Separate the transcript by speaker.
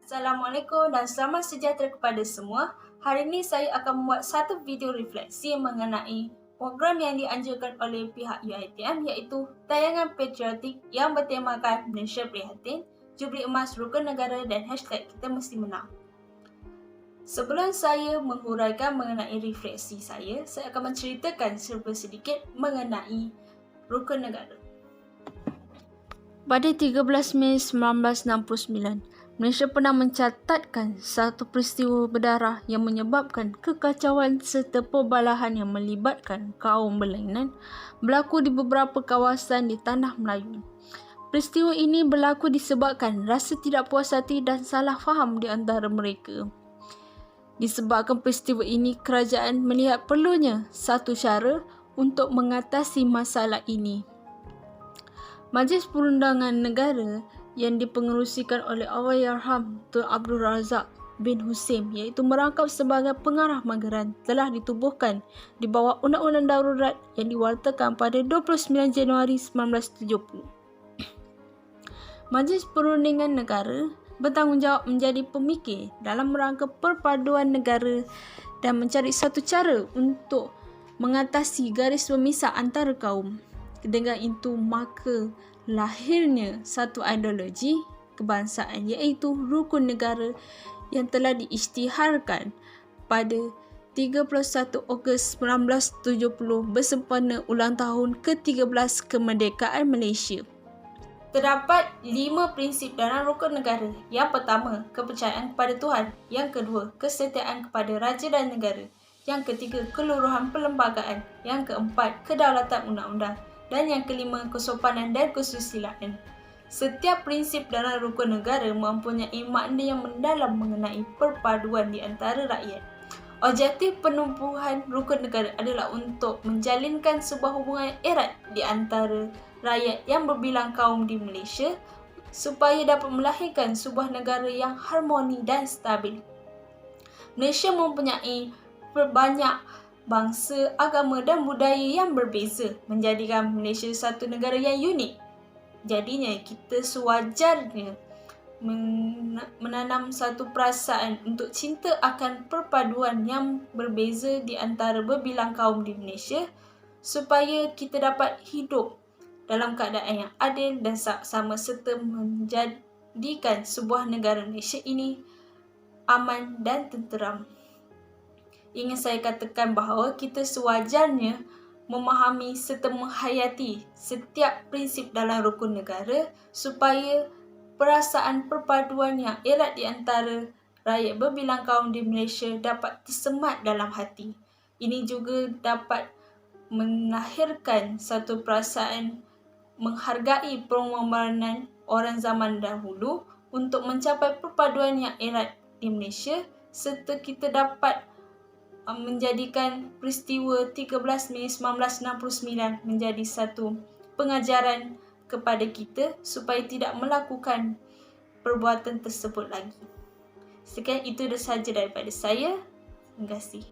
Speaker 1: Assalamualaikum dan selamat sejahtera kepada semua. Hari ini saya akan membuat satu video refleksi mengenai program yang dianjurkan oleh pihak UiTM iaitu tayangan patriotik yang bertemakan Malaysia Prihatin, Jubli Emas Rukun Negara dan hashtag Kita Mesti Menang. Sebelum saya menghuraikan mengenai refleksi saya akan menceritakan sedikit mengenai Rukun Negara. Pada 13 Mei 1969, Malaysia pernah mencatatkan satu peristiwa berdarah yang menyebabkan kekacauan serta perbalahan yang melibatkan kaum berlainan berlaku di beberapa kawasan di Tanah Melayu. Peristiwa ini berlaku disebabkan rasa tidak puas hati dan salah faham di antara mereka. Disebabkan peristiwa ini, kerajaan melihat perlunya satu cara untuk mengatasi masalah ini. Majlis Perundangan Negara yang dipengerusikan oleh Allahyarham Tun Abdul Razak bin Hussein iaitu merangkap sebagai pengarah Magaran telah ditubuhkan di bawah Undang-Undang Darurat yang diwartakan pada 29 Januari 1970. Majlis Perundingan Negara bertanggungjawab menjadi pemikir dalam rangka perpaduan negara dan mencari satu cara untuk mengatasi garis pemisah antara kaum. Dengan itu, maka lahirnya satu ideologi kebangsaan iaitu Rukun Negara yang telah diisytiharkan pada 31 Ogos 1970 bersempena ulang tahun ke-13 kemerdekaan Malaysia. Terdapat 5 prinsip dalam Rukun Negara. Yang pertama, kepercayaan kepada Tuhan. Yang kedua, kesetiaan kepada raja dan negara. Yang ketiga, keluruhan perlembagaan. Yang keempat, kedaulatan undang-undang. Dan yang kelima, kesopanan dan kesusilaan. Setiap prinsip dalam Rukun Negara mempunyai makna yang mendalam mengenai perpaduan di antara rakyat. Objektif penubuhan Rukun Negara adalah untuk menjalinkan sebuah hubungan yang erat di antara rakyat yang berbilang kaum di Malaysia supaya dapat melahirkan sebuah negara yang harmoni dan stabil. Malaysia mempunyai banyak bangsa, agama dan budaya yang berbeza, menjadikan Malaysia satu negara yang unik. Jadinya kita sewajarnya menanam satu perasaan untuk cinta akan perpaduan yang berbeza di antara berbilang kaum di Malaysia supaya kita dapat hidup dalam keadaan yang adil dan sama serta menjadikan sebuah negara Malaysia ini aman dan tenteram. Ingin saya katakan bahawa kita sewajarnya memahami serta menghayati setiap prinsip dalam Rukun Negara supaya perasaan perpaduan yang erat di antara rakyat berbilang kaum di Malaysia dapat tersemat dalam hati. Ini juga dapat melahirkan satu perasaan menghargai pengorbanan orang zaman dahulu untuk mencapai perpaduan yang erat di Malaysia serta kita dapat menjadikan peristiwa 13 Mei 1969 menjadi satu pengajaran kepada kita supaya tidak melakukan perbuatan tersebut lagi. Sekian itu sahaja daripada saya. Terima kasih.